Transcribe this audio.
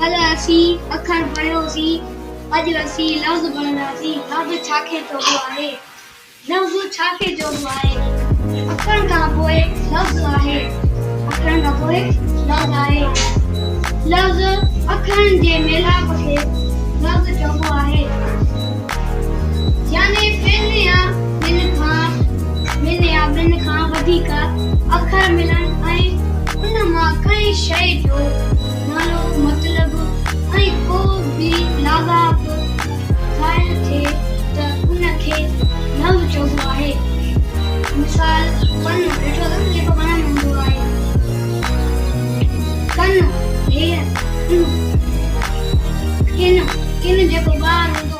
कल असी अखर पढ़ियोसीं अॼु असी लफ़्ज़ पढ़ंदासीं लफ़्ज़ छाखे चइबो आहे लफ़्ज़ छाखे चइबो आहे अखरनि खां पोइ लफ़्ज़ आहे अखरनि खां पोइ लफ़्ज़ आहे लफ़्ज़ अखरनि जे मेलाप खे लफ़्ज़ चइबो आहे यानी ॿिनि खां वधीक अखर मिलनि ऐं उन मां कंहिं शइ जो नालो मतिलबु ऐं को बि लाॻाप ज़ाहिर थिए त उनखे लफ़्ज़ चइबो आहे मिसाल कन ॾिठो अथव जेको पाण में हूंदो आहे कन हेर किन जेको ॿार हूंदो